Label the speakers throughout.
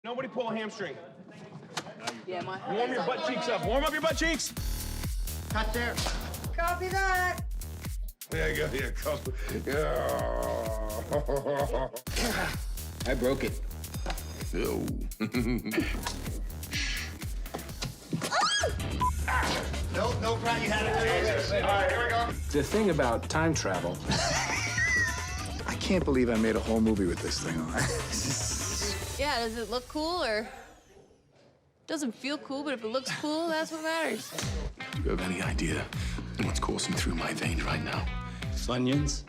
Speaker 1: Nobody pull a hamstring.
Speaker 2: Yeah,
Speaker 1: Warm your butt cheeks up. Warm up your butt cheeks.
Speaker 3: Cut there.
Speaker 2: Copy that.
Speaker 1: There you go. Here, come.
Speaker 3: I broke it.
Speaker 1: Ew.
Speaker 3: No, Brad, you had it. All right, here we go.
Speaker 4: The thing about time travel.
Speaker 5: I can't believe I made a whole movie with this thing on.
Speaker 6: Yeah, does it look cool or doesn't feel cool, but if it looks cool, that's what matters.
Speaker 4: Do you have any idea what's coursing through my veins right now?
Speaker 7: Funyuns?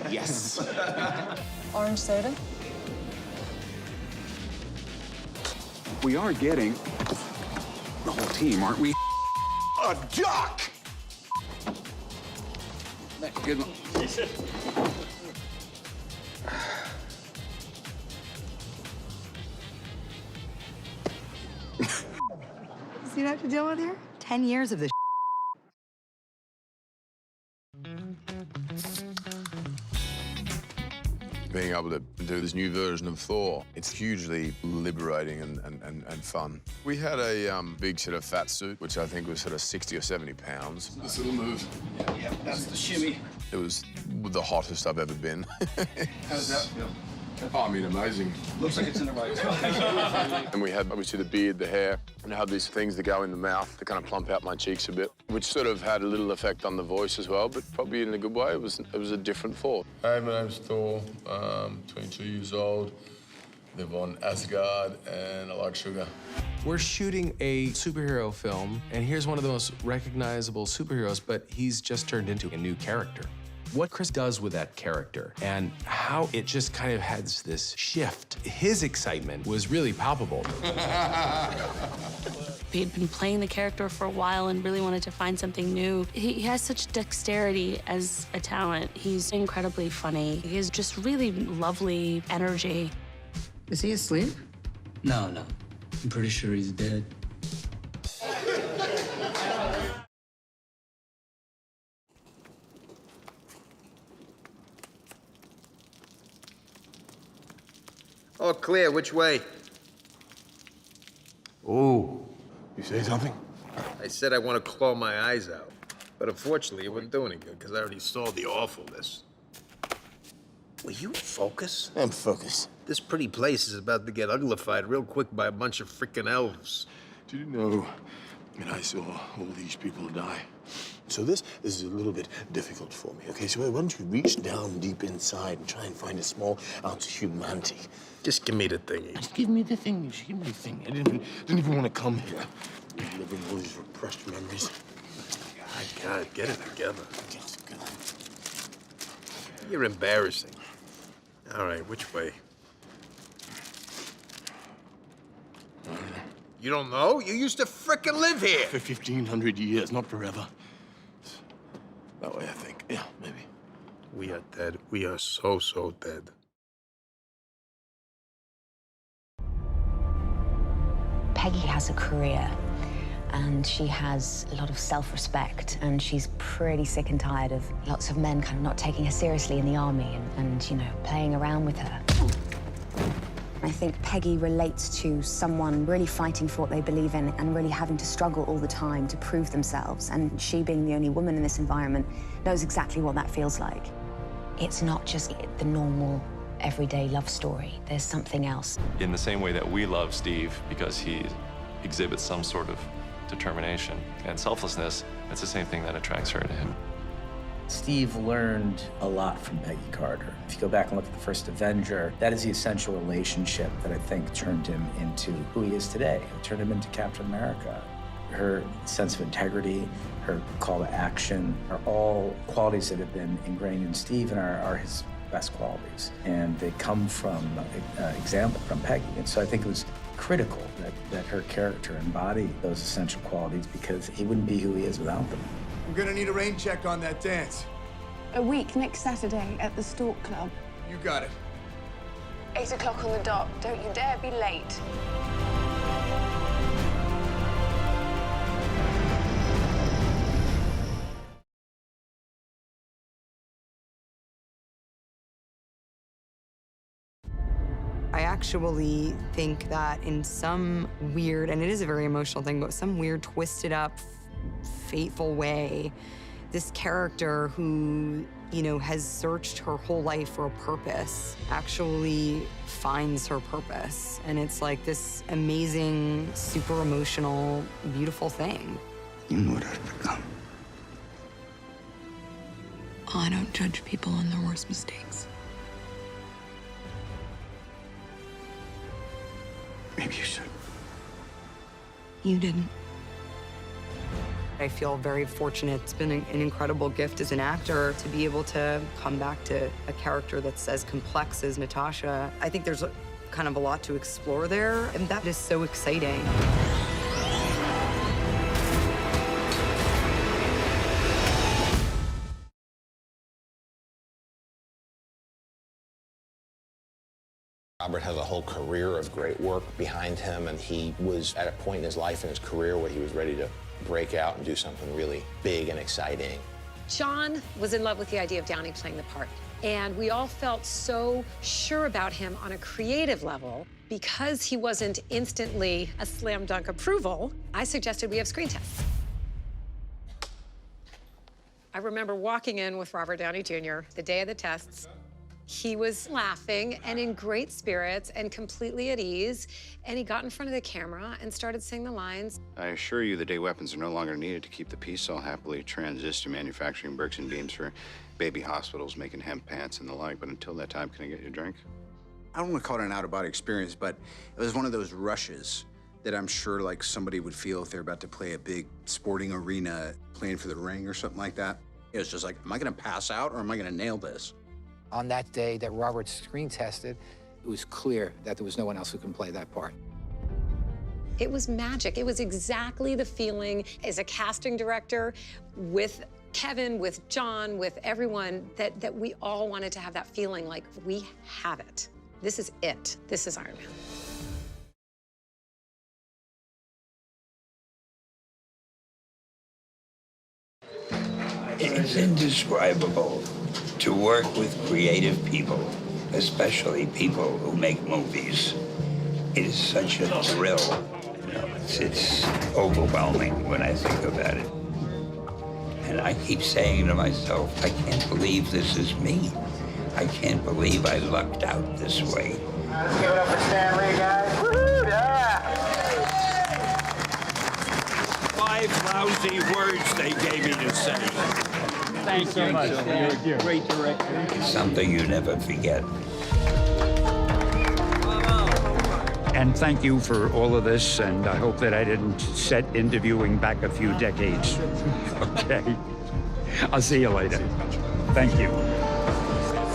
Speaker 4: Yes.
Speaker 2: Orange soda?
Speaker 5: We are getting the whole team, aren't we?
Speaker 4: A duck!
Speaker 5: Good one.
Speaker 2: See what I have to deal with here? 10 years of this.
Speaker 8: Being able to do this new version of Thor, it's hugely liberating and fun. We had a big sort of fat suit, which I think was sort of 60 or 70 pounds.
Speaker 4: This little move.
Speaker 7: Yeah, that's the shimmy.
Speaker 8: It was the hottest I've ever been.
Speaker 7: How does that feel?
Speaker 8: Oh, I mean, amazing.
Speaker 7: Looks like it's in the right spot.
Speaker 8: And we had, obviously, the beard, the hair, and I had these things that go in the mouth to kind of plump out my cheeks a bit, which sort of had a little effect on the voice as well, but probably in a good way. It was a different Thor.
Speaker 9: Hi, my name's Thor. 22 years old. Live on Asgard, and I like sugar.
Speaker 10: We're shooting a superhero film, and here's one of the most recognizable superheroes, but he's just turned into a new character. What Chris does with that character and how it just kind of has this shift. His excitement was really palpable.
Speaker 6: He'd been playing the character for a while and really wanted to find something new. He has such dexterity as a talent. He's incredibly funny. He has just really lovely energy.
Speaker 2: Is he asleep?
Speaker 7: No. I'm pretty sure he's dead.
Speaker 3: All clear. Which way?
Speaker 4: Oh, you say something?
Speaker 3: I said I want to claw my eyes out. But unfortunately, it wouldn't do any good because I already saw the awfulness. Will you focus?
Speaker 4: I'm focused.
Speaker 3: This pretty place is about to get uglified real quick by a bunch of freaking elves.
Speaker 4: Do you know, I saw all these people die. So this is a little bit difficult for me, okay? So why don't you reach down deep inside and try and find a small ounce of humanity?
Speaker 3: Just give me the thingy.
Speaker 4: Just give me the thing. Just give me the thing. I didn't even want to come here. Living all these repressed memories.
Speaker 3: God, get it together. You're embarrassing. All right, which way? You don't know? You used to frickin' live here.
Speaker 4: For 1,500 years, not forever. That way, I think. Yeah, maybe.
Speaker 3: We are dead. We are so dead.
Speaker 11: Peggy has a career, and she has a lot of self-respect, and she's pretty sick and tired of lots of men kind of not taking her seriously in the army and you know, playing around with her. I think Peggy relates to someone really fighting for what they believe in and really having to struggle all the time to prove themselves. And she, being the only woman in this environment, knows exactly what that feels like. It's not just the normal, everyday love story. There's something else.
Speaker 12: In the same way that we love Steve because he exhibits some sort of determination and selflessness, it's the same thing that attracts her to him.
Speaker 7: Steve learned a lot from Peggy Carter. If you go back and look at the first Avenger, that is the essential relationship that I think turned him into who he is today. It turned him into Captain America. Her sense of integrity, her call to action are all qualities that have been ingrained in Steve and are his best qualities. And they come from example from Peggy. And so I think it was critical that her character embody those essential qualities because he wouldn't be who he is without them.
Speaker 5: I'm gonna need a rain check on that dance.
Speaker 6: A week next Saturday at the Stork Club.
Speaker 5: You got it.
Speaker 6: 8 o'clock on the dot. Don't you dare be late.
Speaker 2: I actually think that in some weird, and it is a very emotional thing, but some weird, twisted up, fateful way, this character who, you know, has searched her whole life for a purpose actually finds her purpose. And it's like this amazing, super emotional, beautiful thing.
Speaker 13: You know what I've become.
Speaker 14: I don't judge people on their worst mistakes.
Speaker 13: Maybe you should.
Speaker 14: You didn't.
Speaker 2: I feel very fortunate. It's been an incredible gift as an actor to be able to come back to a character that's as complex as Natasha. I think there's kind of a lot to explore there, and that is so exciting.
Speaker 15: Robert has a whole career of great work behind him, and he was at a point in his life and his career where he was ready to break out and do something really big and exciting.
Speaker 16: John was in love with the idea of Downey playing the part, and we all felt so sure about him on a creative level. Because he wasn't instantly a slam dunk approval, I suggested we have screen tests. I remember walking in with Robert Downey Jr. the day of the tests. He was laughing and in great spirits and completely at ease, and he got in front of the camera and started saying the lines.
Speaker 17: I assure you the day weapons are no longer needed to keep the peace. I'll happily transit to manufacturing bricks and beams for baby hospitals, making hemp pants and the like, but until that time, can I get you a drink?
Speaker 5: I don't want to call it an out-of-body experience, but it was one of those rushes that I'm sure like somebody would feel if they're about to play a big sporting arena, playing for the ring or something like that. It was just like, am I gonna pass out or am I gonna nail this?
Speaker 18: On that day that Robert screen tested, it was clear that there was no one else who can play that part.
Speaker 16: It was magic. It was exactly the feeling as a casting director with Kevin, with John, with everyone, that we all wanted to have that feeling like we have it. This is it. This is Iron Man.
Speaker 13: It's indescribable to work with creative people, especially people who make movies. It is such a thrill. You know, it's overwhelming when I think about it. And I keep saying to myself, I can't believe this is me. I can't believe I lucked out this way.
Speaker 19: Let's give it up for Stan Lee, guys. Woohoo! Yeah!
Speaker 13: 5 lousy words they gave me to say.
Speaker 19: Thank you so much. You're a great director.
Speaker 13: It's something you never forget. And thank you for all of this, and I hope that I didn't set interviewing back a few decades. Okay. I'll see you later. Thank you.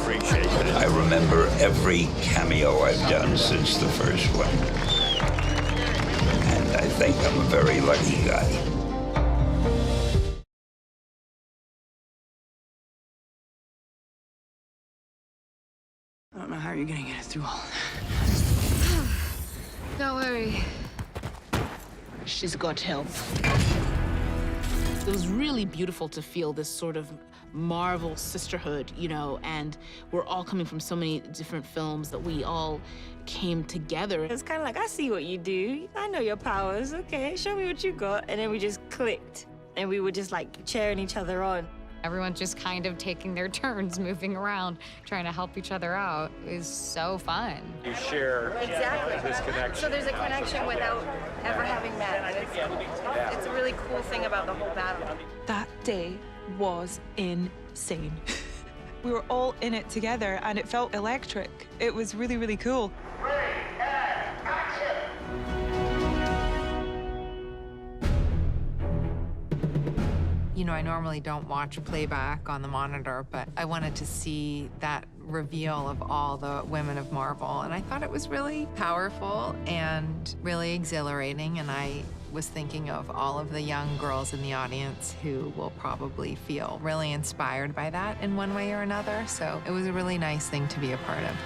Speaker 13: Appreciate it. I remember every cameo I've done since the first one. And I think I'm a very lucky guy.
Speaker 14: I don't know how you're gonna get us through all that.
Speaker 20: Don't worry. She's got help.
Speaker 21: It was really beautiful to feel this sort of Marvel sisterhood, you know, and we're all coming from so many different films that we all came together.
Speaker 22: It's kind of like, I see what you do. I know your powers. Okay, show me what you got. And then we just clicked, and we were just like cheering each other on.
Speaker 23: Everyone's just kind of taking their turns, moving around, trying to help each other out. It was so fun.
Speaker 24: You share this connection.
Speaker 25: So there's a connection without ever having met. It's a really cool thing about the whole battle.
Speaker 26: That day was insane. We were all in it together, and it felt electric. It was really, really cool.
Speaker 27: You know, I normally don't watch playback on the monitor, but I wanted to see that reveal of all the women of Marvel, and I thought it was really powerful and really exhilarating, and I was thinking of all of the young girls in the audience who will probably feel really inspired by that in one way or another, so it was a really nice thing to be a part of.